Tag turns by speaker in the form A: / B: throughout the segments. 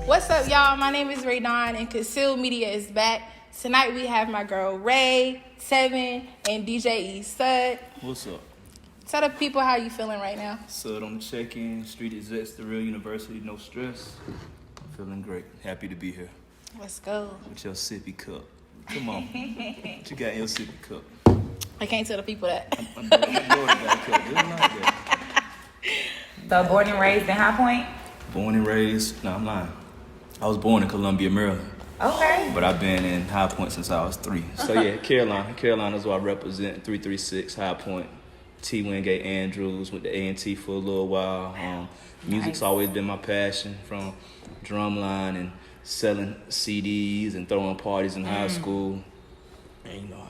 A: What's up, y'all? My name is Raydon, and Concealed Media is back. Tonight we have my girl Ray, Seven, and DJ Esudd.
B: What's up?
A: Tell the people how you feeling right now.
B: Esudd on the check-in, street execs, the real university, no stress. Feeling great. Happy to be here.
A: Let's go.
B: With your sippy cup. Come on. What you got in your sippy cup?
A: I can't tell the people that.
B: My daughter got a cup just like that.
C: So born and raised in High Point?
B: Born and raised, no, I'm lying. I was born in Columbia, Maryland.
C: Okay.
B: But I've been in High Point since I was 3. So yeah, Carolina. Carolina's what I represent. 336 High Point. T. Wingate Andrews with the A&T for a little while. Music's always been my passion, from drumline and selling CDs and throwing parties in high school. And you know,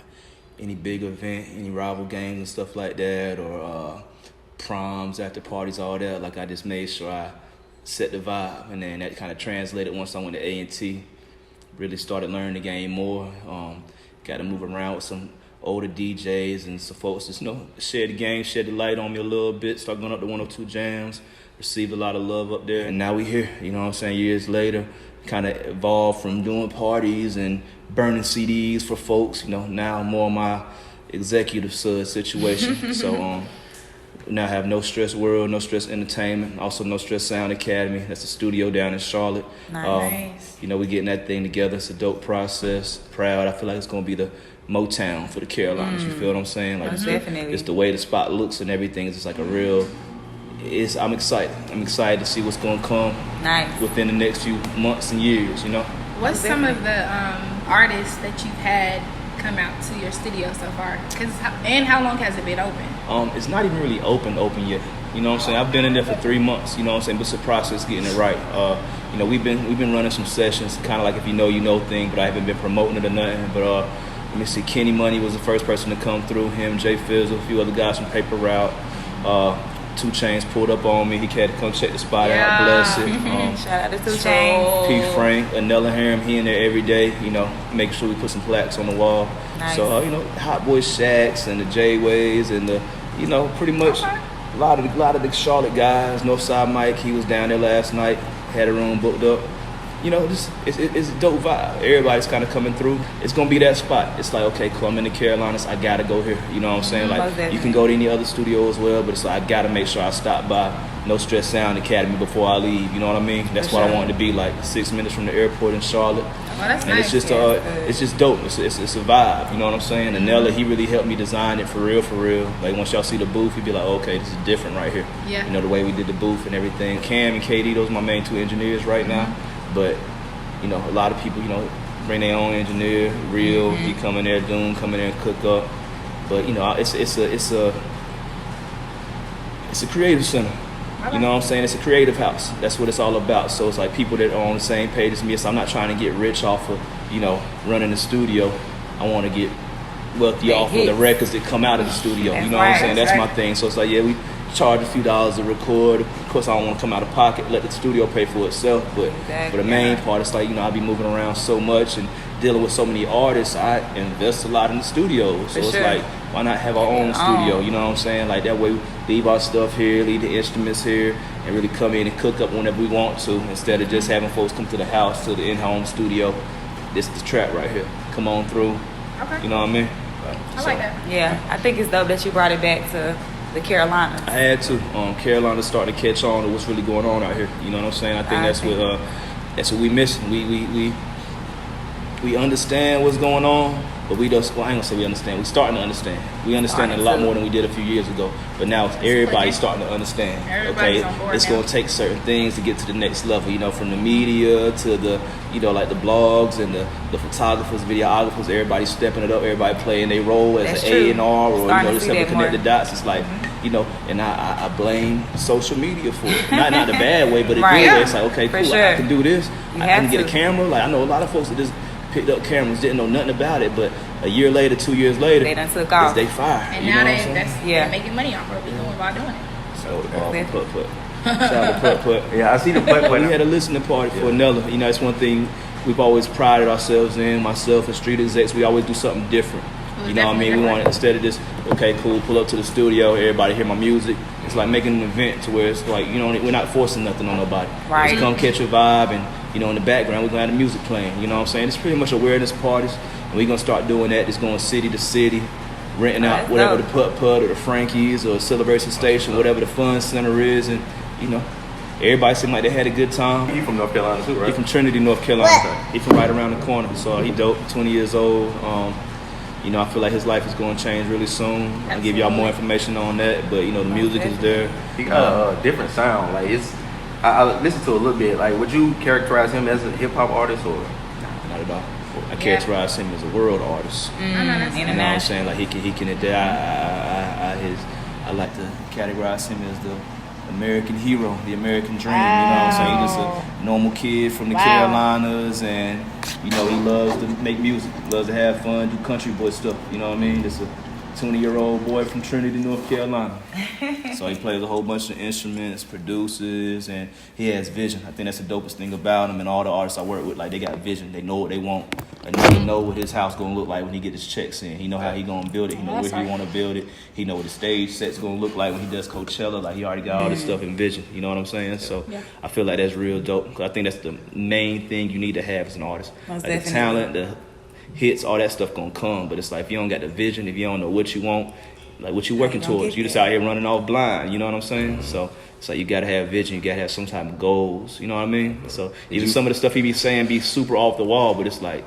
B: any big event, any rival games and stuff like that, or proms, after parties, all that. Like, I just made sure I set the vibe, and then that kind of translated once I went to A&T. Really started learning the game more. Got to move around with some older DJs and some folks just, share the game, shed the light on me a little bit, start going up to 102 jams, received a lot of love up there. And now we here, you know what I'm saying, years later, kind of evolved from doing parties and burning CDs for folks, now more my executive situation. So now I have No Stress World, No Stress Entertainment, also No Stress Sound Academy. That's a studio down in Charlotte.
C: Nice.
B: We getting that thing together. It's a dope process. Proud. I feel like it's going to be the Motown for the Carolinas. You feel what I'm saying? Like,
C: definitely.
B: It's the way the spot looks and everything. It's just like a real... I'm excited. I'm excited to see what's going to come within the next few months and years,
A: What's some of the artists that you've had come out to your studio so far? And how long has it been open?
B: It's not even really open yet. You know what I'm saying? I've been in there for 3 months. You know what I'm saying? But it's a process getting it right. We've been running some sessions, kind of like if you know thing, but I haven't been promoting it or nothing. But let me see. Kenny Money was the first person to come through. Him, Jay Fizzle, a few other guys from Paper Route. 2 Chainz pulled up on me. He had to come check the spot out. Bless it.
C: Shout out to 2 Chainz.
B: P. Frank, Anella Harum, he in there every day. Make sure we put some plaques on the wall.
C: Nice.
B: So Hot Boy Shacks and the J-Ways and the pretty much a lot of the Charlotte guys. Northside Mike, he was down there last night. Had a room booked up. It's a dope vibe. Everybody's kind of coming through. It's going to be that spot. It's like, okay, cool, I'm in the Carolinas. I got to go here. You know what I'm saying? Like, you can go to any other studio as well, but it's like, I got to make sure I stop by No Stress Sound Academy before I leave. You know what I mean? That's what I want it to be, like 6 minutes from the airport in Charlotte.
A: That's
B: and
A: nice.
B: It's just dope. It's a vibe. You know what I'm saying? And Nella, he really helped me design it for real. Like, once y'all see the booth, he'd be like, okay, this is different right here.
A: Yeah.
B: The way we did the booth and everything. Cam and KD, those are my main 2 engineers right now. But, a lot of people, bring their own engineer. Real, he come in there, Doom, come in there and cook up. But, it's a creative center. You know what I'm saying? It's a creative house. That's what it's all about. So it's like people that are on the same page as me. So I'm not trying to get rich off of, running the studio. I want to get wealthy off of the records that come out of the studio. You know what I'm saying? That's my thing. So it's like, we charge a few dollars to record. Of course, I don't want to come out of pocket, let the studio pay for itself. But for the main part, it's like, I be moving around so much and dealing with so many artists. I invest a lot in the studio. So it's like, why not have our own studio? You know what I'm saying? Like, that way we leave our stuff here, leave the instruments here, and really come in and cook up whenever we want to, instead of just having folks come to the house, to the in-home studio. This is the trap right here. Come on through.
A: Okay.
B: You know what I mean?
A: I like that.
C: Yeah, I think it's dope that you brought it back to the Carolinas.
B: I had to. Carolina's starting to catch on to what's really going on out here. You know what I'm saying? I think that's what we missing. We understand what's going on, but we just, I ain't gonna say we understand. We're starting to understand. We understand it a lot more than we did a few years ago. But now everybody's starting to understand.
A: Everybody's on board
B: it's
A: now.
B: gonna take certain things to get to the next level. From the media to the, like the blogs and the photographers, videographers. Everybody's stepping it up. Everybody playing their role as an A&R or just helping connect the dots. It's like, and I blame social media for it. Not the bad way, but the good way. It's like, okay, cool, I can do this. I can get a camera. Like, I know a lot of folks that just picked up cameras, didn't know nothing about it, but a year later, 2 years later,
C: they done took off.
B: They fire.
A: And now they're making money off of it while doing it.
B: So Putt. Shout out to Putt.
D: Yeah, I see the Putt.
B: We had a listening party for Nella. It's one thing we've always prided ourselves in. Myself and street execs, we always do something different. You know what I mean? We want, instead of just, okay, cool, pull up to the studio, everybody hear my music, it's like making an event to where it's like, you know, we're not forcing nothing on nobody.
C: Right.
B: Just come catch a vibe, and you know, in the background we're gonna have the music playing. You know what I'm saying? It's pretty much awareness parties, and we're gonna start doing that. Just going city to city, renting out whatever the putt-putt or the Frankie's or Celebration Station, whatever the fun center is, and you know, everybody seemed like they had a good time.
D: He from North Carolina too, right?
B: He from Trinity, North Carolina. He from right around the corner. So he dope, 20 years old. You know, I feel like his life is going to change really soon. I'll give y'all more information on that. But, you know, the music is there.
D: He got a different sound. Like, I listened to a little bit. Like, would you characterize him as a hip-hop artist or?
B: Not at all. I characterize him as a world artist. You know what I'm saying? Like, he can adapt. I like to categorize him as the American hero, the American dream. You know what I'm saying? He's just a normal kid from the Carolinas, and you know, he loves to make music, loves to have fun, do country boy stuff. You know what I mean? Just a 20-year-old boy from Trinity, North Carolina. So he plays a whole bunch of instruments, produces, and he has vision. I think that's the dopest thing about him. And all the artists I work with, like, they got vision. They know what they want. And they know what his house gonna look like when he get his checks in. He know how he gonna build it. He know where he wanna build it. He know what the stage set's gonna look like when he does Coachella. Like, he already got all this stuff in vision. You know what I'm saying? So I feel like that's real dope. 'Cause I think that's the main thing you need to have as an artist. Like, the talent, the hits, all that stuff gonna come. But it's like, if you don't got the vision, if you don't know what you want, like what you working towards, you just out here running off blind. You know what I'm saying? So it's like, you gotta have vision. You gotta have some type of goals. You know what I mean? So even some of the stuff he be saying be super off the wall, but it's like,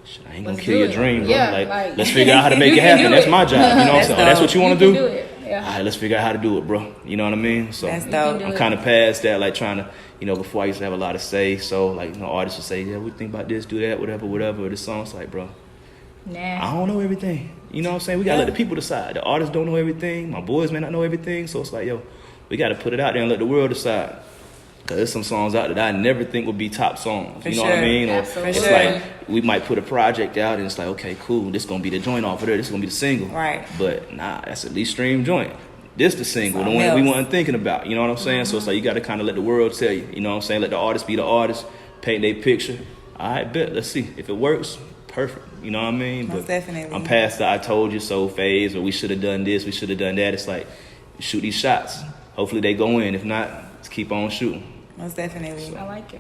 B: shit, I ain't gonna kill your dream, bro.
A: Yeah,
B: like, let's figure out how to make it happen. That's my job. You know what I'm saying? That's what you want to do?
A: Yeah.
B: All right, let's figure out how to do it, bro. You know what I mean? So
C: That's dope.
B: I'm kind of past that, like trying to, you know, before I used to have a lot of say. So like, you know, artists would say, yeah, we think about this, do that, whatever. This song's like, bro, I don't know everything. You know what I'm saying? We gotta let the people decide. The artists don't know everything. My boys may not know everything. So it's like, yo, we gotta put it out there and let the world decide. Cause there's some songs out that I never think would be top songs. You know what I mean? Or it's like, we might put a project out and it's like, okay, cool, this gonna be the joint off of there. This is gonna be the single.
C: Right.
B: But nah, that's a least streamed joint. This the single, the one that we weren't thinking about. You know what I'm saying? So it's like, you gotta kind of let the world tell you. You know what I'm saying? Let the artist be the artist, paint their picture. All right, bet. Let's see if it works. Perfect. You know what I mean?
C: Most definitely.
B: I'm past the I told you so phase, or we should have done this, we should have done that. It's like, shoot these shots. Hopefully they go in. If not, let's keep on shooting.
C: Most definitely.
A: I like it.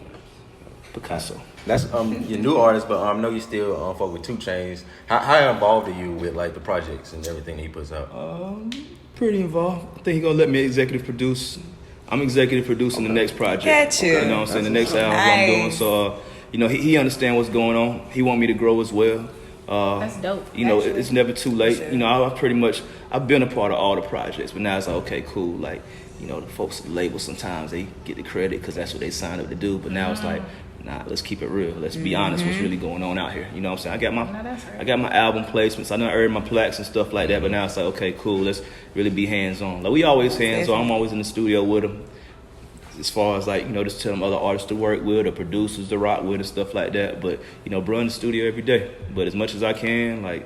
B: Picasso.
D: That's your new artist, but I know you still fuck with 2 Chainz. How involved are you with like the projects and everything that he puts out?
B: Pretty involved. I think he's gonna let me executive produce. I'm executive producing the next project.
C: Got you.
B: You know what I'm saying? The next album I'm doing. So you know, he understands what's going on. He want me to grow as well.
A: That's dope.
B: You know, it's never too late. You know, I've been a part of all the projects, but now it's like, okay, cool. Like, you know, the folks at the label, sometimes they get the credit because that's what they signed up to do. But now it's like, nah, let's keep it real. Let's be honest what's really going on out here. You know what I'm saying? I got my album placements. I done earned my plaques and stuff like that. But now it's like, okay, cool. Let's really be hands-on. Like, we always hands-on. I'm always in the studio with them. As far as like, you know, just tell them other artists to work with or producers to rock with and stuff like that. But, you know, bro, in the studio every day. But as much as I can, like,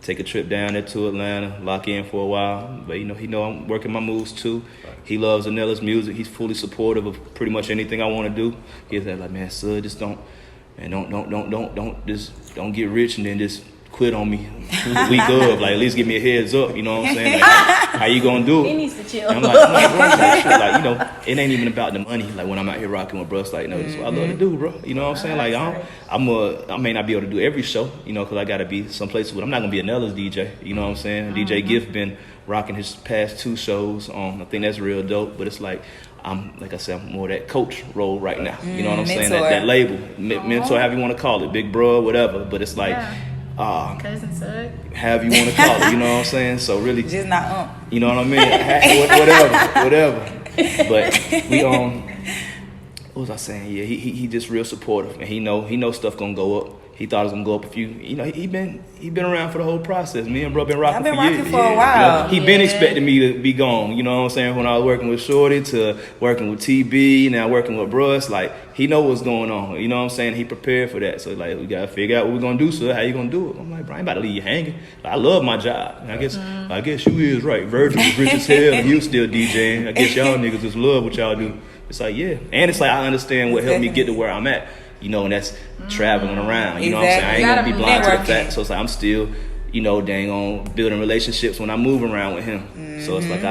B: take a trip down there to Atlanta, lock in for a while. But, you know, he know I'm working my moves too. He loves Anella's music. He's fully supportive of pretty much anything I want to do. He's like, man, son, just don't get rich and then just quit on me the week of. Like, at least give me a heads up. You know what I'm saying? Like, how you gonna do it?
A: He needs to chill.
B: And I'm like, bro, like, you know, it ain't even about the money. Like, when I'm out here rocking with bro, it's like, no, this is what I love to do, bro. You know what I'm saying? Like, I may not be able to do every show, you know, because I got to be someplace with, I'm not going to be Anella's DJ. You know what I'm saying? DJ Gift been rocking his past 2 shows. I think that's real dope. But it's like, like I said, I'm more that coach role right now. You know what I'm saying? That label, mentor, however you want to call it, big bro, whatever. But it's like,
A: cousin Esudd,
B: however you want to call it, you know what I'm saying? So really,
C: just not
B: you know what I mean? whatever. But we what was I saying? Yeah, he just real supportive, and he know stuff gonna go up. He thought it was gonna go up a few. You know, he been around for the whole process. Me and bro been rocking for years.
C: I've been rocking for a while.
B: You know, he been expecting me to be gone. You know what I'm saying? When I was working with Shorty to working with TB, now working with bro, it's like he know what's going on. You know what I'm saying? He prepared for that. So like, we gotta figure out what we're gonna do. So how you gonna do it? I'm like, bro, I ain't about to leave you hanging. Like, I love my job. And I guess you is right. Virgil was rich as hell, and you still DJing. I guess y'all niggas just love what y'all do. It's like, yeah, and it's like, I understand what helped me get to where I'm at. You know, and that's traveling around. You know what I'm saying? I ain't gonna be blind to the fact. So it's like, I'm still, you know, dang on building relationships when I move around with him. So it's like,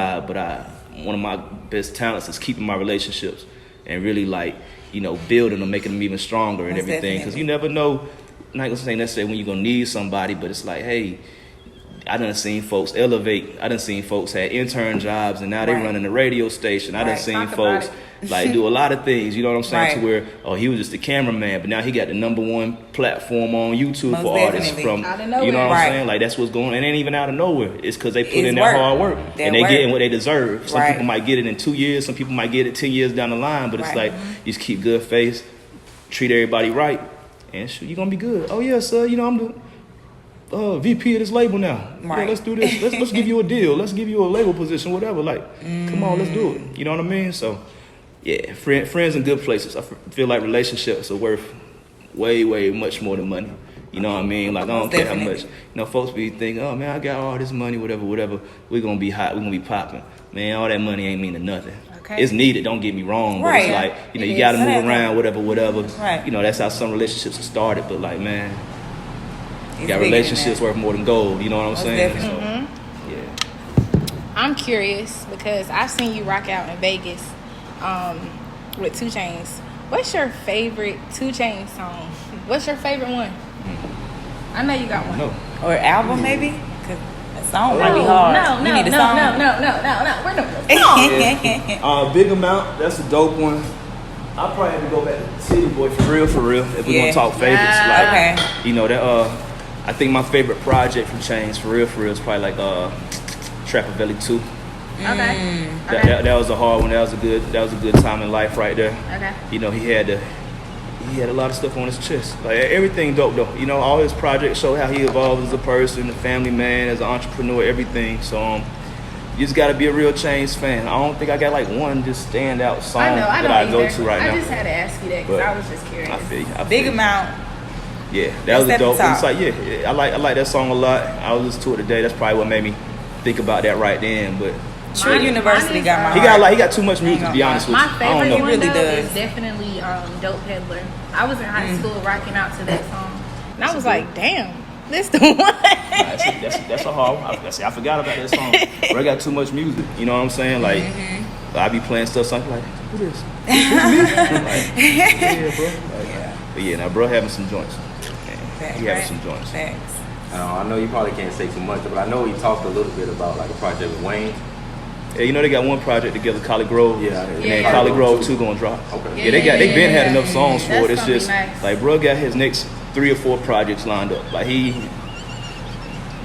B: one of my best talents is keeping my relationships and really like, you know, building them, making them even stronger and
C: Most
B: everything. Because
C: definitely.
B: you never know, I'm not gonna say necessarily when you're gonna need somebody, but it's like, hey, I done seen folks elevate. I done seen folks had intern jobs and now they
C: Right.
B: running a radio station. I done
C: Right.
B: seen
A: Talk about
B: folks like do a lot of things, you know what I'm saying?
C: Right.
B: To where, oh, he was just a cameraman, but now he got the #1 platform on YouTube
C: Most
B: for artists
C: definitely.
B: from,
A: Out of
B: you know what
A: nowhere.
B: I'm
C: Right.
B: saying? Like that's what's going on. It ain't even out of nowhere. It's because they put
C: It's
B: in their
C: work.
B: hard work
C: Their
B: and they
C: work.
B: getting what they deserve. Some
C: Right.
B: people might get it in 2 years. Some people might get it 10 years down the line, but it's
C: Right.
B: like, you just keep good face, treat everybody right, and shoot, you're going to be good. Oh, yeah, sir, you know, I'm the VP of this label now. Yeah,
C: Right.
B: let's do this. Let's give you a deal. Let's give you a label position, whatever. Like, come on, let's do it. You know what I mean? So, yeah, friends in good places. I feel like relationships are worth way, way much more than money. You know what I mean? Like, I don't
C: Most
B: care how
C: definitely.
B: much. You know, folks be thinking, oh, man, I got all this money, whatever. We're going to be hot. We're going to be popping. Man, all that money ain't meaning nothing.
A: Okay.
B: It's needed, don't get me wrong. But
C: Right.
B: it's like, you know,
A: It
B: you got to
A: is.
B: move around, whatever.
C: Right.
B: You know, that's how some relationships are started. But, like, man, you
C: It's
B: got
C: bigger than
B: relationships
C: that.
B: worth more than gold. You know what I'm
C: Most
B: saying?
C: definitely.
B: So, yeah.
A: I'm curious because I've seen you rock out in Vegas with 2 Chainz. What's your favorite 2 Chainz song? What's your favorite one? I know you got one.
B: No.
C: Or album maybe? Cause a song might be
A: No,
C: hard.
A: no,
C: You need a
A: no,
C: song.
A: no. We're doing a song.
B: Big Amount, that's a dope one. I probably have to go back to City Boy for real. If we're
C: Yeah.
B: gonna talk favorites,
A: Yeah.
B: like
C: Okay.
B: you know that. I think my favorite project from Chainz for real is probably like Trappavelli 2.
A: Okay.
B: That was a hard one. That was a good time in life right there.
A: Okay.
B: You know he had a lot of stuff on his chest. Like everything dope though. You know all his projects show how he evolved as a person, a family man, as an entrepreneur, everything. So you just gotta be a real Chainz fan. I don't think I got like one just standout song
A: I
B: that
A: don't
B: I go
A: either.
B: to right
A: I
B: now.
A: just had to ask you that because
B: But
A: I was just curious.
B: I feel you.
C: Big Amount.
B: Yeah, that was a
C: That's at the
B: dope.
C: top.
B: It's like I like that song a lot. I was listening to it today. That's probably what made me think about that right then. But
C: True
A: Mine-
C: University
A: mine is,
C: got my
B: he got too much music to be honest with you.
A: My
B: I
A: favorite
B: don't know.
A: one
C: really
A: though
C: does.
A: is definitely Dope Peddler. I was in high school rocking out to that song, and I was like, "Damn, this the one."
B: That's a hard one. I forgot about that song. Bro, I got too much music. You know what I'm saying? Like, I be playing stuff, something like, who this? I'm like, yeah, bro. Like, but yeah, now bro having some joints. Man, he having some joints.
C: Thanks.
D: I know you probably can't say too much, but I know we talked a little bit about like a project with Wayne.
B: Yeah, you know they got one project together, Collard Grove.
D: Yeah,
B: And
A: Yeah.
B: then Collard Grove 2 gonna drop.
D: Okay.
B: Yeah, they been had enough songs for
A: That's
B: it. It's
A: gonna be
B: just
A: nice.
B: like bro got his next 3 or 4 projects lined up. Like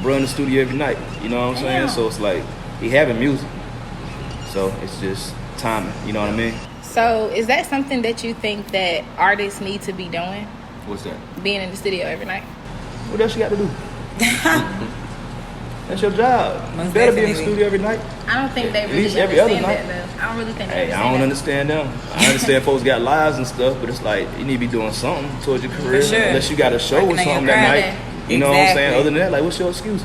B: bro in the studio every night. You know what I'm saying?
A: Damn.
B: So it's like he having music. So it's just timing. You know what I mean?
A: So, is that something that you think that artists need to be doing?
B: What's that?
A: Being in the studio every night?
B: What else you got to do? That's your job. You
C: Most
B: better be in the
C: definitely.
B: studio every night.
A: I don't think they
B: At
A: really
B: least every other
A: understand
B: night.
A: that though. I don't really think they
B: Hey, I don't understand them. I understand folks got lives and stuff, but it's like you need to be doing something towards your career.
C: sure.
B: Unless you got a show or
C: Working on your
B: something that
A: craft.
B: night. You know what I'm saying?
C: Exactly.
B: Other than that, like, what's your excuse?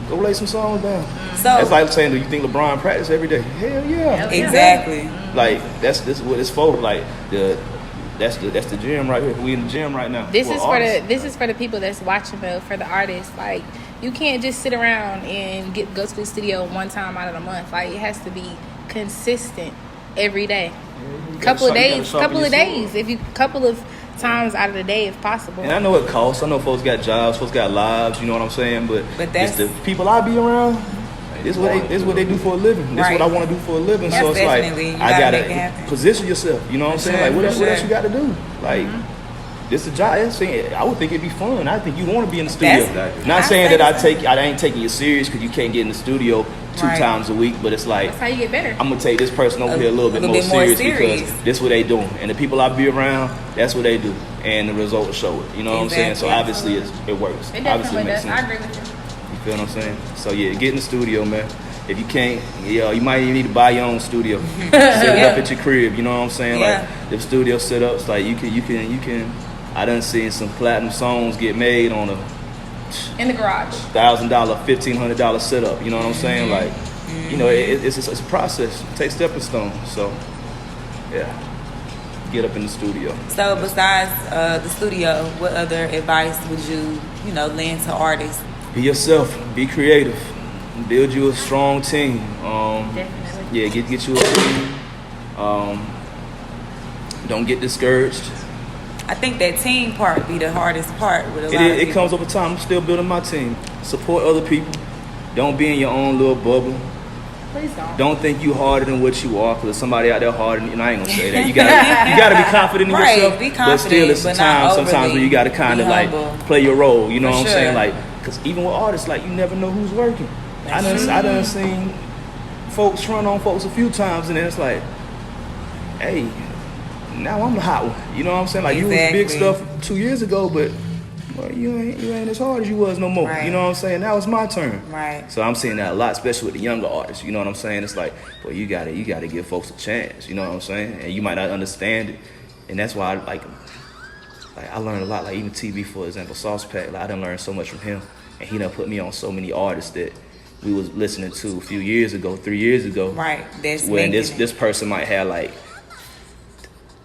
B: Go lay some songs down.
C: So
B: That's like saying, do you think LeBron practice every day? Hell yeah.
A: Hell
C: exactly.
B: Like this is what it's for. Like that's the gym right here. We in the gym right now.
A: This
B: We're
A: is
B: artists.
A: for the people that's watching though, for the artists. Like you can't just sit around and go to the studio one time out of the month. Like it has to be consistent every day. Couple of days. If you couple of times out of the day if possible.
B: And I know it costs. I know folks got jobs, folks got lives. You know what I'm saying? But
C: that's-
B: it's the people I be around. This is what they do for a living. This is
C: Right.
B: what I want to do for a living.
C: That's
B: So it's like
C: definitely- you
B: I
C: gotta
B: gotta
C: make it happen.
B: position yourself. You know what I'm saying?
C: sure,
B: Like what
C: for
B: else? What else
C: sure.
B: you got to do? Like this is a job. I would think it'd be fun. I think you want to be in the studio.
C: That's-
B: Not
C: I
B: saying
C: think
B: that
C: so.
B: I ain't taking you serious because you can't get in the studio 2
C: Right.
B: times a week. But it's like
A: That's how you get better.
B: I'm gonna take this person over here a little bit more serious because this what they doing, and the people I be around, that's what they do, and the results show it. You know what I'm saying? So
C: Exactly.
B: obviously it works.
A: It
B: Obviously
A: definitely
B: it makes
A: does. I
B: sense.
A: agree with you.
B: You feel what I'm saying? So yeah, get in the studio, man. If you can't, you might even need to buy your own studio. Set it up at your crib. You know what I'm saying?
C: Yeah.
B: Like the studio setups, like you can. I done seen some platinum songs get made on a
A: In the garage.
B: $1,000, $1,500 setup. You know what I'm saying? Like, you know, it's a process. Take stepping stones. So, yeah, get up in the studio.
C: So besides the studio, what other advice would you lend to artists?
B: Be yourself. Be creative. Build you a strong team.
A: Definitely.
B: Yeah, get you a team. Don't get discouraged.
C: I think that team part be the hardest part with a lot of
B: It
C: people.
B: comes over time. I'm still building my team. Support other people. Don't be in your own little bubble.
A: Please don't.
B: Don't think you harder than what you are, because somebody out there harder than you. And I ain't gonna say that. You gotta be confident in
C: Right,
B: yourself.
C: be
B: But
C: confident,
B: still, it's
C: but
B: time
C: not
B: sometimes
C: overly.
B: where you gotta kind
C: Be
B: of like
C: humble.
B: play your role. You know
C: For
B: what I'm
C: sure.
B: saying? Like, because even with artists, like, you never know who's working. I done seen folks run on folks a few times, and then it's like, hey, now I'm the hot one. You know what I'm saying? Like, you was big
C: Exactly.
B: stuff 2 years ago, but well, you ain't as hard as you was no more.
C: Right.
B: You know what I'm saying? Now it's my turn.
C: Right.
B: So I'm seeing that a lot, especially with the younger artists. You know what I'm saying? It's like, well, you gotta give folks a chance. You know what I'm saying? And you might not understand it, and that's why I learned a lot. Like, even TV, for example, Sauce Pack. Like, I done learned so much from him, and he done put me on so many artists that we was listening to a few years ago, 3 years ago.
C: Right. That's
B: When
C: making it.
B: this person might have like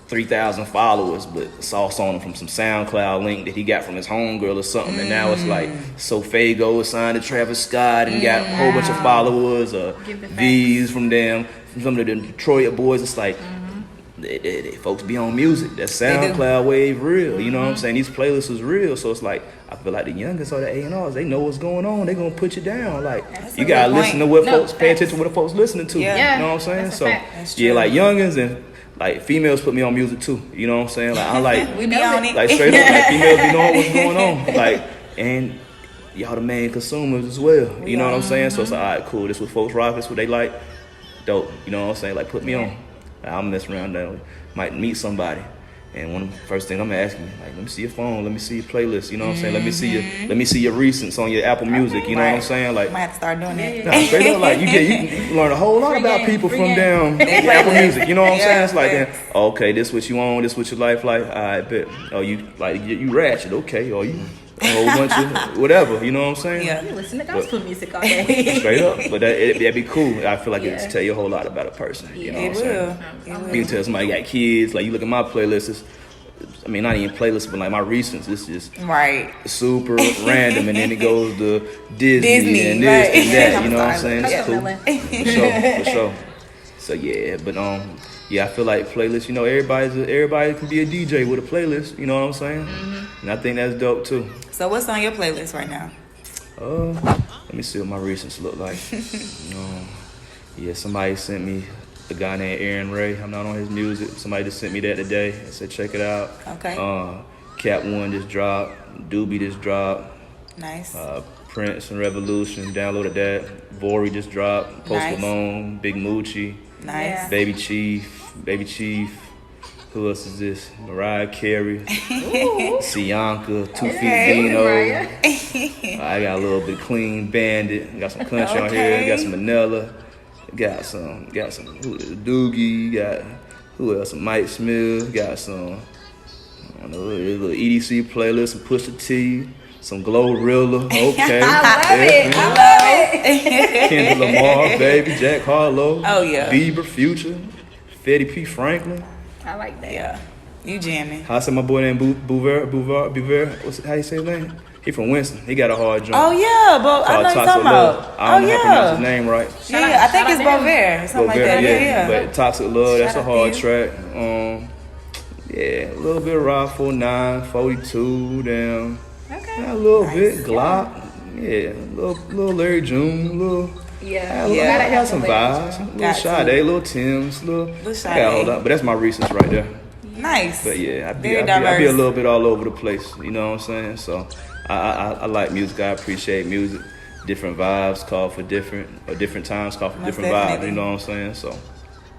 B: 3,000 followers, but Sauce on him from some SoundCloud link that he got from his homegirl or something, and now it's like Sofago is signed to Travis Scott and got a whole bunch of followers, or
A: Give the facts.
B: V's from them, from some of the Detroit boys. It's like they folks be on music. That SoundCloud wave real. You know what I'm saying? These playlists is real, so it's like I feel like the youngest or the A&Rs, they know what's going on. They gonna put you down. Like, you gotta
C: good
B: listen to
C: point.
B: what folks pay
A: facts.
B: attention to what folks listening to.
C: Yeah.
B: You know what I'm saying?
A: That's a
B: So
A: fact.
C: That's
B: yeah,
C: true.
B: like youngins and like females put me on music too. You know what I'm saying? Like, I like
C: We be on it.
B: like straight up, like females be knowing what's going on. Like, and y'all the main consumers as well. You know what I'm saying? So it's like, all right, cool. This what folks rock. This what they like. Dope. You know what I'm saying? Like, put me on. I'm messing around now. Might meet somebody, and one of the first thing I'm gonna ask you, like, let me see your phone. Let me see your playlist. You know what I'm saying? Let me see your recents on your Apple Music. You know what I'm saying? Like,
C: Might have to start doing that.
B: nah, straight up, like you learn a whole lot about
A: game,
B: people
A: free
B: from
A: game.
B: down
C: They
B: Apple
C: play
B: Music. You know what I'm
C: yeah,
B: saying? It's like,
C: facts.
B: then, okay, this what you on, this what your life like. I bet. Oh, you like you ratchet, okay? Or you a whole bunch of whatever. You know what I'm saying?
C: Yeah.
A: You listen to gospel music all day.
B: Straight up, but that'd be cool. I feel like
A: Yeah.
B: it'd tell you a whole lot about a person. You know what
C: It
B: I'm saying?
C: will. It will.
B: You can tell somebody got kids. Like, you look at my playlists. I mean, not even playlists, but like my recents. It's just
C: Right.
B: super random, and then it goes to Disney and this
C: right.
B: and that. You know what I'm saying?
A: Cut
B: It's
A: up,
B: cool.
A: Melon.
B: For sure. So yeah, but yeah, I feel like playlists. You know, everybody can be a DJ with a playlist. You know what I'm saying? And I think that's dope too.
C: So what's on your playlist right now?
B: Let me see what my recents look like. Yeah, somebody sent me a guy named Aaron Ray. I'm not on his music. Somebody just sent me that today. I said, check it out.
C: Okay.
B: Cat One just dropped. Doobie just dropped.
C: Nice.
B: Prince and Revolution, downloaded that. Vori just dropped. Post
C: Nice.
B: Malone, Big Moochie,
C: Nice.
A: Yeah.
B: Baby Chief. Who else is this? Mariah Carey, Sianka, 2 Feet Dino.
A: Mariah.
B: I got a little bit Clean Bandit. Got some country on here.
C: Okay.
B: Got some Manila. Got some Doogie. Got who else? Some Mike Smith. Got some I don't know, a little EDC playlist. Some Pusha T. Some Glorilla. Okay.
A: I love it.
B: Kendrick Lamar, baby, Jack Harlow.
C: Oh, yeah.
B: Bieber, Future, Fetty P. Franklin.
A: I like that.
C: Yeah. You jamming.
B: How I said my boy named Bouver. How you say his name? He from Winston. He got a hard joint.
C: Oh yeah, but I know you're talking about.
B: I don't
C: Oh
B: know how to pronounce his
C: yeah.
B: name right.
C: Yeah, I think it's
A: Shout out to
C: Bovair. Something like
B: Bouver,
C: that. Yeah.
B: But Toxic Love, that's
C: Shout
B: a
C: out
B: hard
C: to
B: track. Yeah, a little bit of Rock 49, 42 down.
A: Okay.
B: A little bit Glock. Yeah, a little Larry June, little.
A: Yeah.
C: Yeah.
B: I got some vibes. A little
C: Got
B: Sade,
C: to.
B: little Tim's, little. I
C: Sade.
B: got hold up, but that's my recents right there.
C: Nice.
B: But yeah, I be
C: Very
B: a
C: diverse.
B: little bit all over the place. You know what I'm saying? So I like music. I appreciate music. Different vibes call for different times call for
C: Most
B: different vibes.
C: definitely.
B: You know what I'm saying?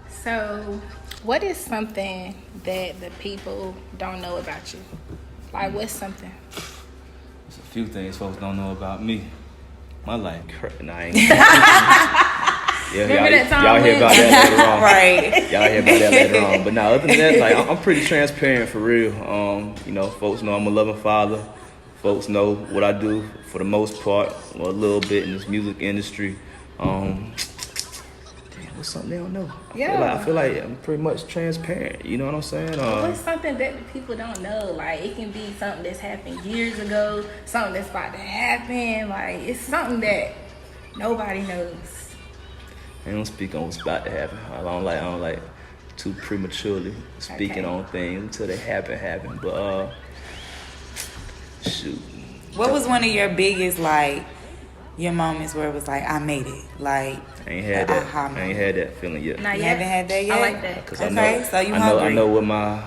A: So, what is something that the people don't know about you? Like, what's something?
B: There's a few things folks don't know about me. My life, nah, I ain't. Yeah,
A: Remember that time
B: y'all hear
A: when-
B: about that later on.
C: Right.
B: Y'all hear about that later on. But now, other than that, like, I'm pretty transparent for real. You know, folks know I'm a loving father. Folks know what I do for the most part, or a little bit in this music industry. Damn, what's something they don't know? I feel like I'm pretty much transparent. You know what I'm saying?
A: What's something that the people don't know? Like, it can be something that's happened years ago, something that's about to happen. Like, it's something that nobody knows.
B: I don't speak on what's about to happen. I don't like too prematurely speaking on things until they happen. But shoot.
C: What was one of your biggest your moments where it was like I made it? Like
B: I ain't had that feeling yet.
A: Not
C: you
A: yet.
C: haven't had that yet?
A: I like that.
B: Cause
C: okay, so you hungry.
B: I know what my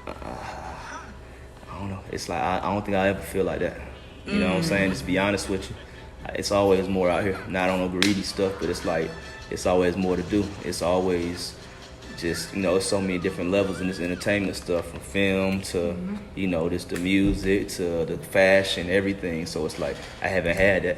B: I don't know. It's like I don't think I'll ever feel like that. You know what I'm saying? Just to be honest with you. It's always more out here. Not on no greedy stuff, but it's like it's always more to do. It's always just, it's so many different levels in this entertainment stuff, from film to, just the music to the fashion, everything. So it's like I haven't had that.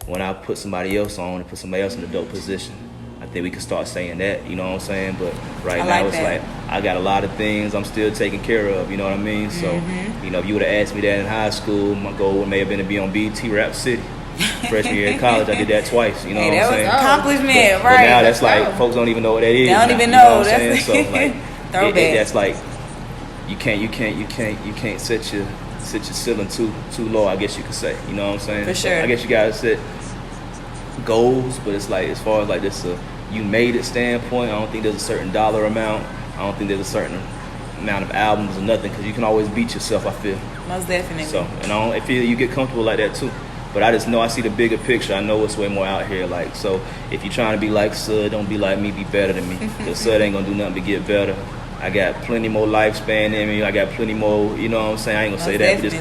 B: When I put somebody else on and put somebody else in a dope position, I think we can start saying that, you know what I'm saying? But now it's like I got a lot of things I'm still taking care of, you know what I mean? So, if you would have asked me that in high school, my goal may have been to be on BET Rap City. Freshman year in college, I did that twice, you know what I'm saying?
C: That was an accomplishment,
B: but now that's like, folks don't even know what that is.
C: They don't even know.
B: You know what I'm saying? So like,
C: throwback.
B: That's like, you can't set your ceiling too low, I guess you could say. You know what I'm saying?
C: For sure.
B: I guess you gotta set goals, but it's like, as far as like this, you made it standpoint, I don't think there's a certain dollar amount. I don't think there's a certain amount of albums or nothing, because you can always beat yourself, I feel.
C: Most definitely.
B: So, and I feel you get comfortable like that too. But I just know I see the bigger picture. I know it's way more out here. Like, so if you're trying to be like Esudd, don't be like me, be better than me. Because Esudd ain't gonna do nothing but get better. I got plenty more lifespan in me. I got plenty more, you know what I'm saying? I ain't gonna say that, but just,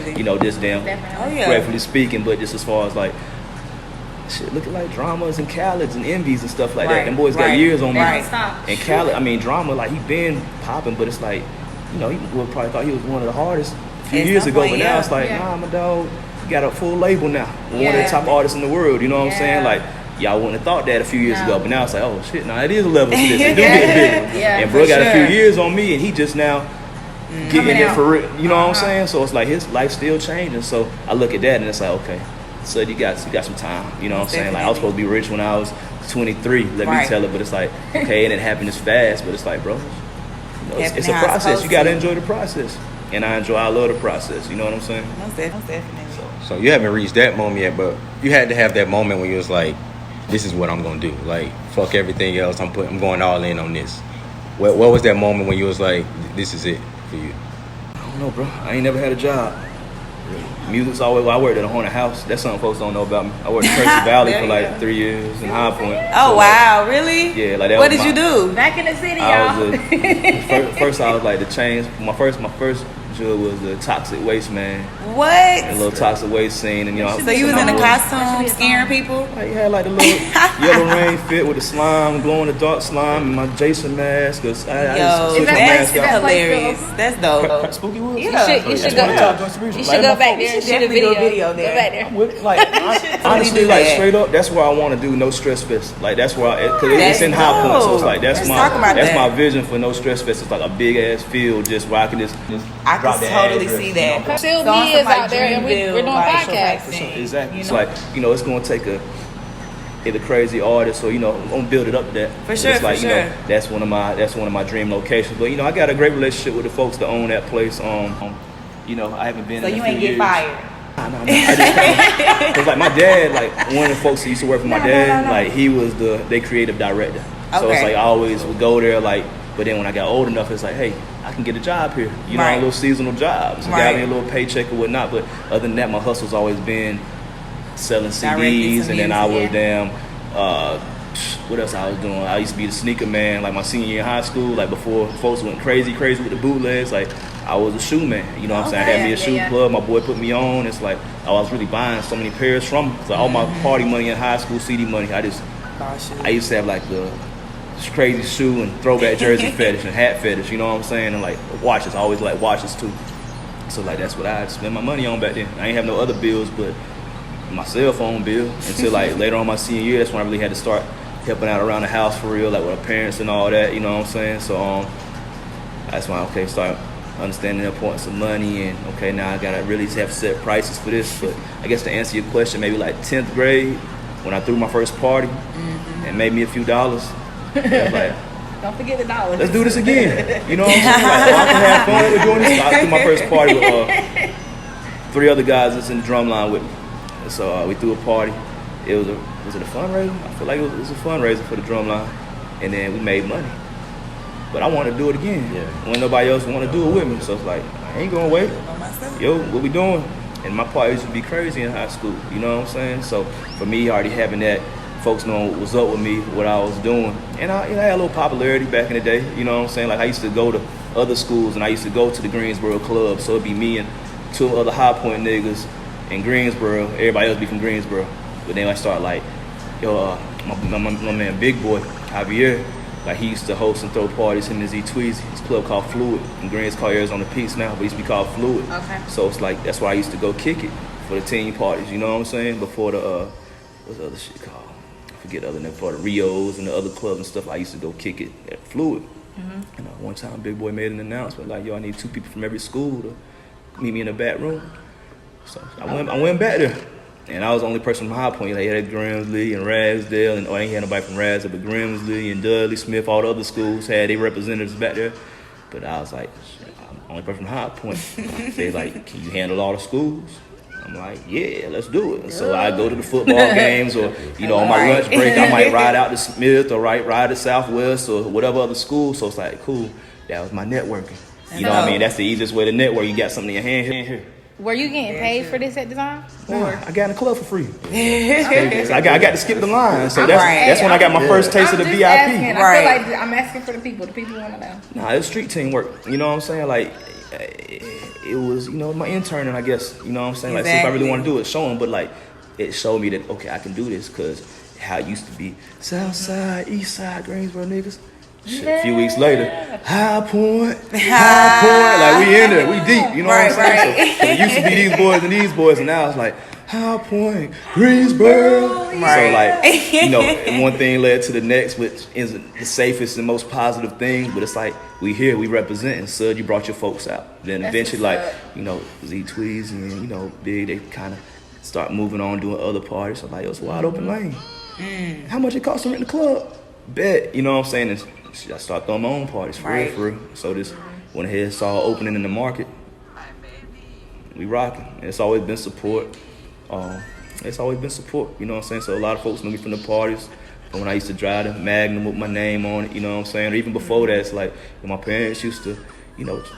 B: gratefully speaking. But just as far as like, shit, look at like dramas and Khaled's and envies and stuff like that. Them boys got years on me. And Khaled, drama, like, he been popping, but it's like, he would probably thought he was one of the hardest a few years ago. But now it's like, nah, my dog. Got a full label now. One of the top artists in the world, you know what I'm saying? Like, y'all wouldn't have thought that a few years ago, but now it's like, oh shit, it is a level to this. It do get bigger. And bro got a few years on me, and he just now getting it for real. You know what I'm saying? So it's like his life's still changing. So I look at that and it's like, okay, so you got some time. You know what I'm saying? Like, I was supposed to be rich when I was 23. Let me tell it, but it's like, okay, it didn't happen as fast, but it's like, bro, it's a process. You got to enjoy the process. And I love the process. You know what I'm saying?
C: Most definitely.
D: So you haven't reached that moment yet, but you had to have that moment when you was like, this is what I'm gonna do. Like, fuck everything else. I'm going all in on this. What was that moment when you was like, this is it for you?
B: I don't know, bro. I ain't never had a job. Music's always, I worked at a haunted house. That's something folks don't know about me. I worked in Percy Valley for like 3 years in High Point.
C: Oh, so wow, really?
B: Yeah, like that.
C: What did you do?
A: Back in the city,
B: y'all. First I was like the chains. My first job was the toxic waste man.
C: What?
B: A little toxic waste scene, and
C: So you was in a costume, scaring people?
B: Like, you had like the little yellow rain fit with the slime, glow in the dark slime, and my Jason mask.
C: That's hilarious. That's dope.
B: Spooky Woods.
A: Yeah. You should go back there and shoot a video there. Go back there.
B: Like, honestly, like, straight up, that's where I want to do No Stress Fest. Like, that's where because it's in High Point, so it's like that's my vision for No Stress Fest. It's like a big ass field just where I can just
C: I can totally see that.
A: Still me is out there, and we're doing podcasts.
B: Exactly. It's like, it's going to take a crazy artist, so I'm gonna build it up to that.
C: For sure,
B: it's like,
C: for sure.
B: That's one of my dream locations. But I got a great relationship with the folks that own that place. I haven't been.
C: So
B: in
C: you
B: a few
C: ain't get
B: years.
C: fired.
B: No. Because like my dad, like one of the folks that used to work for my dad, like he was their creative director. So it's like I always would go there, like. But then when I got old enough, it's like, hey, I can get a job here. A little seasonal job. So got me a little paycheck or whatnot. But other than that, my hustle's always been selling CDs, and then I was what else I was doing? I used to be the sneaker man, like my senior year in high school, like before folks went crazy with the bootlegs. Like I was a shoe man, you know what I'm saying? I had me a shoe club. My boy put me on. It's like I was really buying so many pairs from him. So all my party money in high school, CD money, I used to have like the crazy shoe and throwback jersey fetish and hat fetish, you know what I'm saying? And like watches, I always like watches too. So like that's what I spend my money on back then. I ain't have no other bills but my cell phone bill until like later on my senior year. That's when I really had to start helping out around the house for real, like with my parents and all that, you know what I'm saying? So that's when I start understanding the importance of money, and now I gotta really have set prices for this. But I guess to answer your question, maybe like 10th grade when I threw my first party and made me a few dollars. I was like,
A: don't forget the dollars.
B: Let's do this again. You know what I'm saying? Like, I can have fun with doing this. So I threw my first party with 3 other guys that's in the drum line with me. So we threw a party. was it a fundraiser? I feel like it was a fundraiser for the Drumline, and then we made money. But I want to do it again.
D: Yeah.
B: When nobody else want to do it with me, so it's like I ain't gonna wait. Yo, what we doing? And my part used to be crazy in high school. You know what I'm saying? So for me, already having that, folks knowing what was up with me, what I was doing, and I had a little popularity back in the day. You know what I'm saying? Like I used to go to other schools, and I used to go to the Greensboro club. So it'd be me and 2 other High Point niggas in Greensboro. Everybody else be from Greensboro. But then I start like, yo, my man Big Boy Javier, like he used to host and throw parties. Him and Z Tweezy. His club called Fluid. In Greens called Arizona Peace now, but it used to be called Fluid.
A: Okay.
B: So it's like that's where I used to go kick it for the teen parties. You know what I'm saying? Before the what's the other shit called? I forget the other name. For the Rios and the other clubs and stuff, I used to go kick it at Fluid. Mm-hmm. And one time, Big Boy made an announcement like, "Yo, I need 2 people from every school to meet me in the back room." So I went back there. And I was the only person from High Point. Like, had Grimsley and Ragsdale, and I ain't had nobody from Ragsdale, but Grimsley and Dudley Smith, all the other schools had their representatives back there. But I was like, I'm the only person from High Point. They like, can you handle all the schools? I'm like, yeah, let's do it. So I go to the football games, or on my lunch break, I might ride out to Smith or ride to Southwest or whatever other school. So it's like, cool. That was my networking. You know what I mean? That's the easiest way to network. You got something in your hand here.
A: Were you getting paid for this at the time?
B: No, I got in the club for free. So I got to skip the line. So that's when I got my first taste of the VIP.
A: Asking. Right. I feel like I'm asking for the people. The people want to know.
B: Nah, it was street team work. You know what I'm saying? Like, it was, my interning, I guess. You know what I'm saying? Like, see if I really want to do it, show them. But, like, it showed me that, okay, I can do this, because how it used to be South Side, East Side, Greensboro niggas. Shit, a few weeks later, High Point, like we in there, we deep, you know what I'm saying? So it used to be these boys, and now it's like High Point, Greensboro. Right. So like, one thing led to the next, which is the safest and most positive thing. But it's like we here, we representing. Esudd, you brought your folks out. Then eventually, like Z Tweez and Big, they kind of start moving on, doing other parties. So like, it was wide open lane. How much it cost to rent the club? Bet, you know what I'm saying? I start throwing my own parties for real. So this went ahead, saw an opening in the market. We rocking. It's always been support. You know what I'm saying? So a lot of folks knew me from the parties. And when I used to drive the Magnum with my name on it, you know what I'm saying? Or even before that, it's like my parents used to,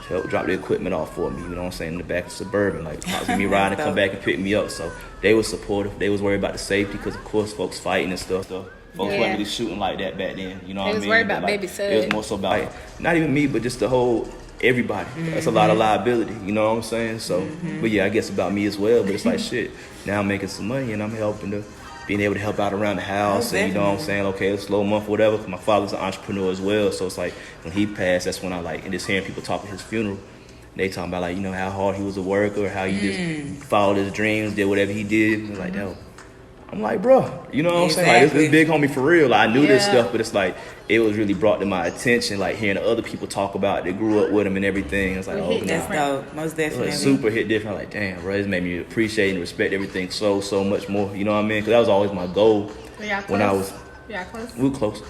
B: help drop the equipment off for me, you know what I'm saying, in the back of Suburban. Like, possibly me riding, come back and pick me up. So they were supportive. They was worried about the safety, because, of course, folks fighting and stuff. Folks wasn't really shooting like that back then, you know what I mean?
A: They was worried about baby Esudd.
B: It was more so about, not even me, but just the whole, everybody. That's a lot of liability, you know what I'm saying? So, but yeah, I guess about me as well, but it's like, shit, now I'm making some money, and I'm being able to help out around the house, and you know what I'm saying? Okay, it's a slow month, whatever, 'cause my father's an entrepreneur as well, so it's like, when he passed, that's when I and just hearing people talk at his funeral, they talking about how hard he was a worker, how he just followed his dreams, did whatever he did, and like, that. I'm like, bro, you know what I'm saying? Like, this big homie for real. Like, I knew this stuff, but it's like, it was really brought to my attention, like hearing other people talk about it. They grew up with him and everything. It's like,
C: that's dope, most definitely.
B: It was super hit different. Like, damn, bro, this made me appreciate and respect everything so much more. You know what I mean? Because that was always my goal when I was.
A: Yeah, close.
B: We were close.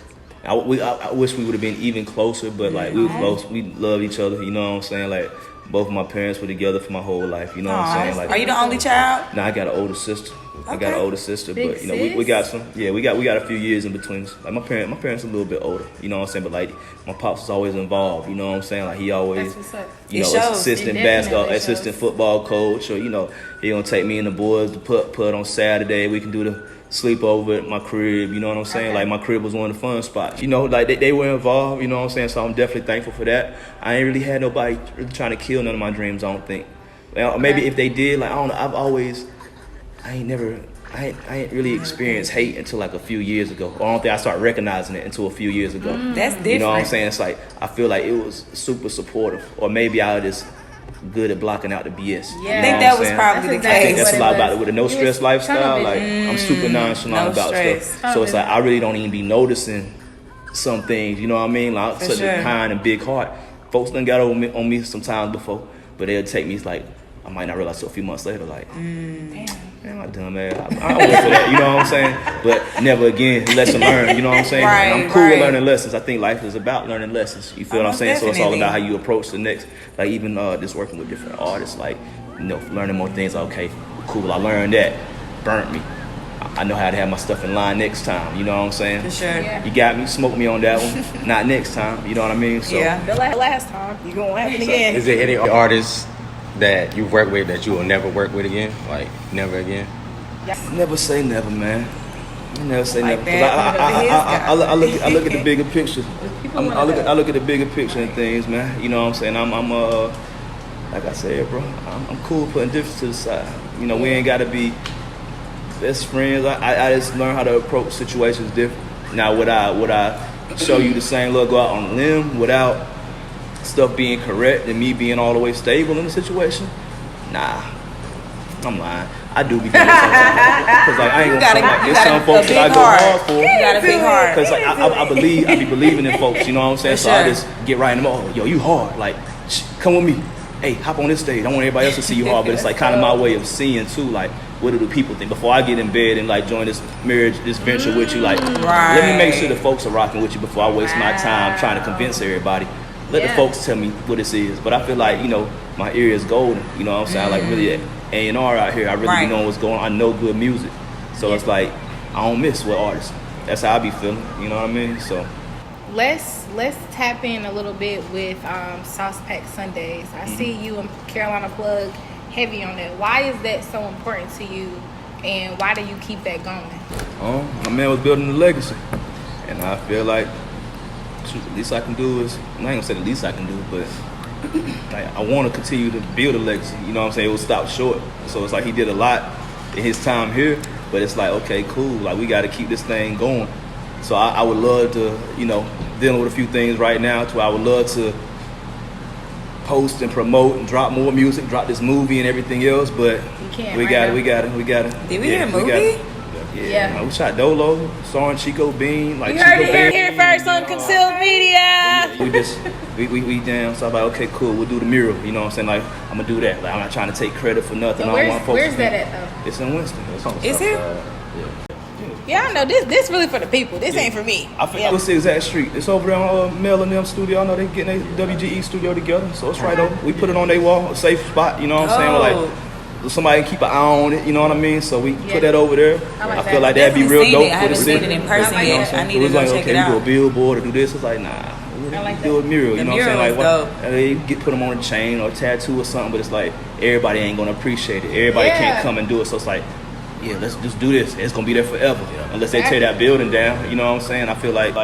B: I wish we would have been even closer, but like, we were close. We loved each other. You know what I'm saying? Like, both of my parents were together for my whole life. You know what I'm saying? Like,
C: are you the only child?
B: No, I got an older sister.
C: Okay.
B: I got an older sister,
A: Big
B: but we got some. Yeah, we got a few years in between us. Like, my parents are a little bit older. You know what I'm saying? But like, my pops was always involved. You know what I'm saying? Like, he always, assistant basketball, assistant football coach, or he gonna take me and the boys to put on Saturday. We can do the sleepover at my crib. You know what I'm saying? Okay. Like, my crib was one of the fun spots. Like, they were involved. You know what I'm saying? So I'm definitely thankful for that. I ain't really had nobody really trying to kill none of my dreams. I don't think. Well, maybe if they did, like, I don't know. I ain't really experienced hate until like a few years ago. Or I don't think I started recognizing it until a few years ago.
C: That's different.
B: You know what I'm saying? It's like, I feel like it was super supportive. Or maybe I was just good at blocking out the BS.
C: Yeah. I think that was probably the case.
B: I think that's a lot about it. With a no stress lifestyle, like, I'm super nonchalant about stuff. So it's like, I really don't even be noticing some things, you know what I mean? Like, such a kind and big heart. Folks done got on me sometimes before, but they'll take me, like, I might not realize till a few months later, like, damn, my dumb ass. I don't wait for that, you know what I'm saying? But never again, lesson learned, you know what I'm saying? I'm cool with learning lessons. I think life is about learning lessons. You feel what I'm saying? So it's all about how you approach the next, like, even just working with different artists, like, learning more things. Like, okay, cool, I learned that, burnt me. I know how to have my stuff in line next time. You know what I'm saying?
C: For sure.
A: Yeah.
B: You got me, smoke me on that one. Not next time. You know what I mean? So
C: Yeah.
A: The last time, you gonna happen again.
D: Is there any artists that you've worked with that you will never work with again? Like, never again?
B: never say never, man. I never say
C: Like
B: never. 'Cause
C: that.
B: I look at the bigger picture. I look at the bigger picture and things, man. You know what I'm saying? I'm like I said, bro. I'm cool putting difference to the side. You know, we ain't gotta be best friends. I just learned how to approach situations different. Now, would I show you the same love, go out on a limb without stuff being correct and me being all the way stable in the situation? Nah, I'm lying. I do be doing it sometimes. Cause like I ain't gonna say like there's some folks that I go hard for.
C: You got a big heart.
B: Cause like I be believing in folks. You know what I'm saying? So I just get right in them. Oh, yo, you hard. Like, come with me. Hey, hop on this stage. I want everybody else to see you hard, but it's like kind of my way of seeing too. Like, what do the people think before I get in bed and like join this marriage, this venture with you? Like, let me make sure the folks are rocking with you before I waste my time trying to convince everybody. Let the folks tell me what this is. But I feel like, you know, my ear is golden. You know what I'm saying? Like really A&R out here. I really be knowing what's going on. I know good music. So it's like I don't miss with artists. That's how I be feeling. You know what I mean? So
A: Let's tap in a little bit with Sauce Pack Sundays. I see you and Carolina Plug heavy on that. Why is that so important to you, and why do you keep that going?
B: my man was building a legacy, and I feel like shoot, the least I can do is, I ain't gonna say the least I can do, but like, I want to continue to build a legacy. You know what I'm saying? It will stop short. So it's like he did a lot in his time here, but it's like, okay, cool. Like we got to keep this thing going. So I would love to, you know, dealing with a few things right now. To I would love to post and promote and drop more music, drop this movie and everything else. But we got it.
C: Did we hear a movie?
B: Yeah. We shot Dolo, starring Chico Bean. Like
A: You
B: Chico
A: heard it
B: Bean.
A: here first on Concealed Media.
B: We down. So I'm like, okay, cool. We'll do the mural. You know what I'm saying? Like I'm gonna do that. Like I'm not trying to take credit for nothing.
A: So
B: I don't want folks
A: where's
B: to
A: that
B: think-
A: at though?
B: It's in Winston. It's on the
C: Is
B: south
C: it?
B: side.
A: Yeah, I know this really for the people. This ain't for me.
B: I think it's the exact street. It's over there on Mel and them studio. I know they getting their WGE studio together, so it's right over. We put it on their wall, a safe spot. You know what I'm saying? Like somebody can keep an eye on it. You know what I mean? So we put that over there. I feel like that'd be real dope for the city.
C: I haven't seen it in person
B: You know what I'm
C: yet.
B: saying?
C: I need
B: It
C: to
B: was
C: go
B: like,
C: check
B: okay,
C: it
B: we do a
C: out.
B: billboard or do this. It's like, nah.
A: like
B: do a mural. You know what I'm saying? Like
C: mural is
B: what? They put them on a chain or a tattoo or something. But it's like everybody ain't gonna appreciate it. Everybody can't come and do it. So it's like, yeah, let's just do this. It's gonna be there forever. Unless they tear that building down. You know what I'm saying? I feel like.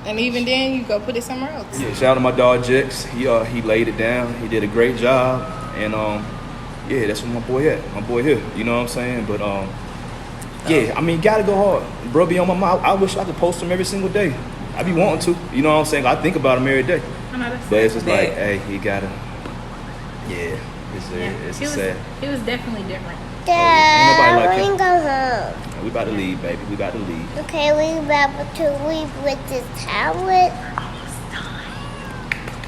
A: And even then, you go put it somewhere else.
B: Yeah, shout out to my dog Jex. He laid it down. He did a great job. And yeah, that's where my boy at. My boy here. You know what I'm saying? But yeah, I mean, gotta go hard. Bro, be on my mind. I wish I could post him every single day. I be wanting to. You know what I'm saying? I think about him every day. But it's just like, hey, he gotta. Yeah, it's sad.
A: He was definitely different.
B: Ain't nobody like
E: we
B: him.
E: go home.
B: We about to leave, baby. We about to leave.
E: Okay, we about to leave with this tablet.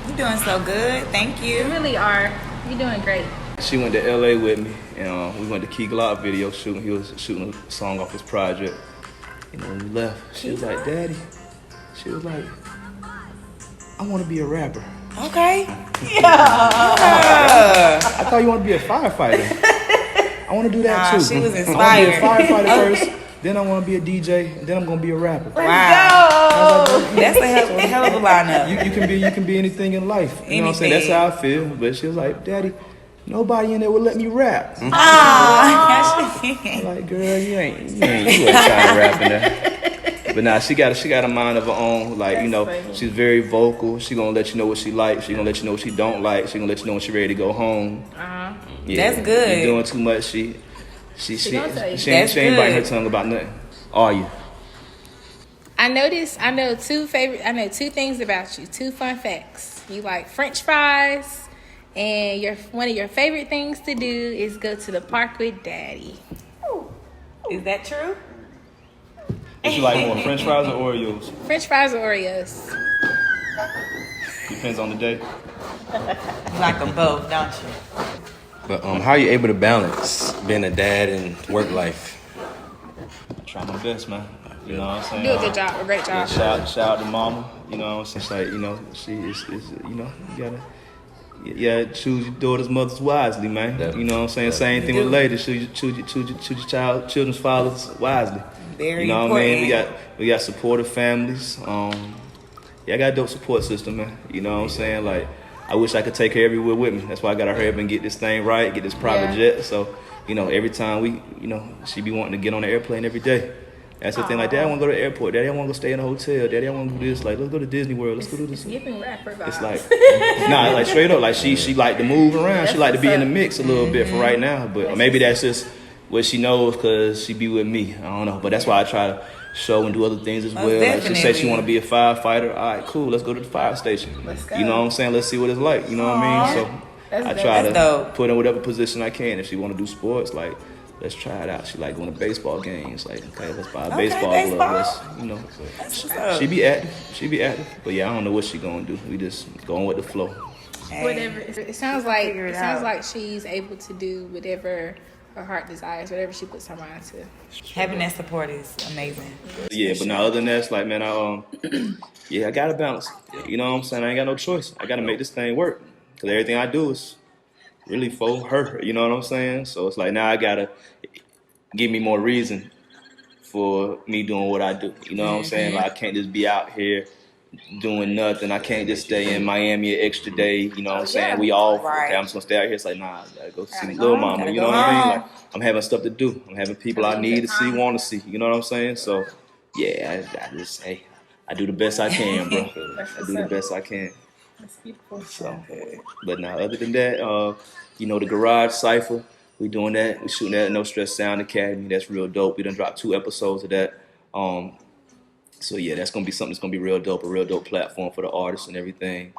C: You're doing so good. Thank
A: You
C: you.
A: really are. You're doing great.
B: She went to LA with me, and we went to Key Glock video shooting. He was shooting a song off his project. And when we left, she was like, Daddy, she was like, I want to be a rapper.
C: Okay.
B: I thought you wanted to be a firefighter. I want to do that too.
C: She was
B: I want to be a
C: inspired.
B: firefighter first, then I want to be a DJ, and then I'm gonna be a rapper.
C: Wow. That's a hell of a lineup.
B: You can be anything in life. You know what I'm saying? That's how I feel. But she was like, Daddy, nobody in there would let me rap. I'm like, girl, you ain't trying to rap in there. But nah, she got a mind of her own. Like, you know, she's very vocal. She gonna let you know what she likes. She gonna let you know what she don't like. She gonna let you know when she ready to go home. Yeah,
C: That's good.
B: You doing too much. She
A: gonna tell you.
B: ain't biting her tongue about nothing. Are you?
A: I know two things about you. Two fun facts. You like French fries, and one of your favorite things to do is go to the park with Daddy.
C: Is that true?
B: What you like more, French fries or Oreos?
A: French fries or Oreos?
B: Depends on the day.
C: You like them both, don't you?
D: But how are you able to balance being a dad and work life?
B: I try my best, man. You know what I'm saying?
A: Do a good job, a great job.
B: Shout out to mama. You know what I'm saying? It's like, you know, she is you know, you yeah, choose your daughter's mothers wisely, man.
D: Definitely.
B: You know what I'm saying? Same thing with ladies. Choose your children's fathers wisely.
C: Very
B: you know what I mean?
C: important.
B: We got supportive families. Yeah, I got a dope support system, man. You know what I'm saying? Like, I wish I could take her everywhere with me. That's why I got to hurry up and get this thing right, get this private jet. So, you know, every time she be wanting to get on the airplane every day. That's the thing. Like, Daddy, I want to go to the airport. Daddy, I want to go stay in a hotel. Daddy, I want to do this. Like, let's go to Disney World. Let's go do this.
A: Giving rapper vibes.
B: It's like, nah, like straight up. Like she like to move around. She like to be in the mix a little bit for right now. But maybe that's just what she knows because she be with me. I don't know. But that's why I try to show and do other things as well. Like she said she want to be a firefighter. All right, cool. Let's go to the fire station.
A: Let's go.
B: You know what I'm saying? Let's see what it's like. You know what I mean? So I try to put in whatever position I can. If she want to do sports, like, let's try it out. She like going to baseball games. Like, okay, let's buy a baseball glove. Let's, you know, she be active. But yeah, I don't know what she gonna do. We just going with the flow.
A: Whatever. It sounds like she's able to do whatever her heart desires, whatever she puts her mind to.
C: Having that support is amazing.
B: Yeah, but now other than that, it's like, man, I gotta balance. You know what I'm saying? I ain't got no choice. I gotta make this thing work because everything I do is really for her. You know what I'm saying? So it's like now I gotta give me more reason for me doing what I do. You know what I'm saying? Like I can't just be out here doing nothing. I can't just stay in Miami an extra day. You know what I'm saying? We all okay, I'm just gonna stay out here. It's like, nah, I gotta go see little mama. You know what I mean? Like I'm having stuff to do. I'm having people I need to see, want to see. You know what I'm saying? So yeah, I just I do the best I can, bro. I do the best I can.
A: That's beautiful.
B: So, but now other than that, you know, the Garage Cypher, we doing that. We shooting that at No Stress Sound Academy. That's real dope. We done dropped 2 episodes of that. So yeah, that's gonna be something that's gonna be real dope, a real dope platform for the artists and everything.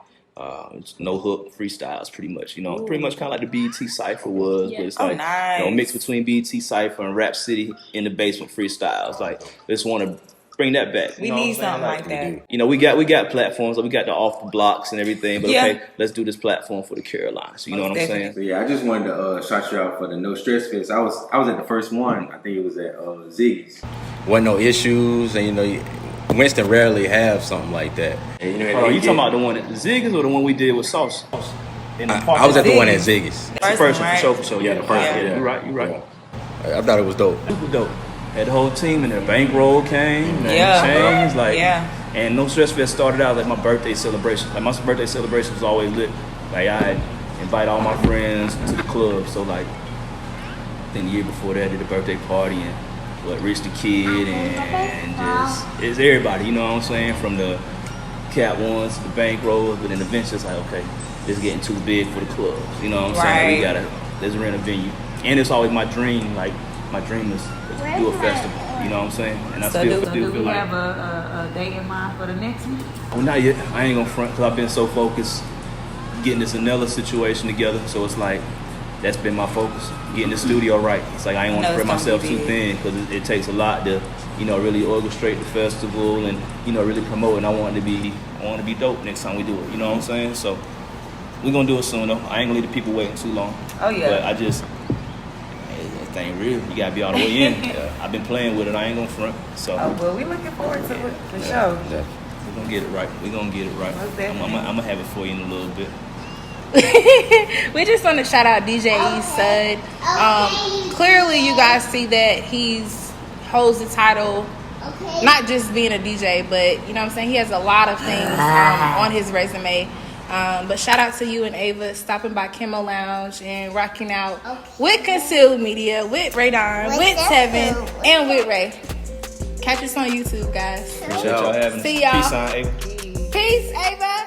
B: It's no hook freestyles, pretty much. You know, pretty much kind of like the BET Cypher was, but it's like you know, mix between BET Cypher and Rap City in the Basement freestyles. Like, just want to bring that back.
C: We need something like that.
B: You know, we got platforms, like we got the off the blocks and everything, but okay, let's do this platform for the Carolinas. You know what I'm saying?
F: So yeah, I just wanted to shout you out for the No Stress Fest. I was at the first one. I think it was at Ziggy's.
D: Wasn't no issues, and you know, Winston rarely have something like that.
B: And, you know, you talking about the one at Ziggy's or the one we did with Sauce?
D: I was at the one at Ziggy's.
B: The first one, for sure. Yeah, the first one. Yeah. You're right.
D: I thought it was dope.
B: Super dope. Had the whole team in there. Bankroll came, chains, and No Stress Fest started out like my birthday celebration. Like my birthday celebration was always lit. Like I invite all my friends to the club. So like, I think the year before that I did a birthday party and Rich the Kid and just it's everybody. You know what I'm saying? From the Cat Ones to the Bankrolls, but then eventually it's like, okay, this is getting too big for the clubs. You know what I'm saying? Let's rent a venue. And it's always my dream. Like my dream is do a festival, you know what I'm saying? And I still feel
C: we
B: like
C: have a date in mind for the next one?
B: Well, not yet. I ain't gonna front because I've been so focused getting this Anella situation together. So it's like that's been my focus, getting the studio right. It's like I ain't want to spread myself too thin because it takes a lot to, you know, really orchestrate the festival and, you know, really promote it. And I want it to be dope next time we do it. You know what I'm saying? So we're gonna do it soon though. I ain't gonna leave the people waiting too long.
C: Oh yeah.
B: But I just. Thing real, you gotta be all the way in. I've been playing with it. I ain't gonna front. So.
C: Well, we looking forward to it for sure.
B: Yeah. We're gonna get it right. I'm gonna have it for you in a little bit.
A: We just want to shout out DJ Esudd. Clearly, you guys see that holds the title, not just being a DJ, but you know what I'm saying. He has a lot of things on his resume. But shout out to you and Ava stopping by Chemo Lounge and rocking out with Concealed Media, with Radon, with Tevin, and with Ray. Catch us on YouTube, guys.
B: Appreciate y'all having us.
A: See y'all.
B: Peace on Ava.
A: Peace, Ava.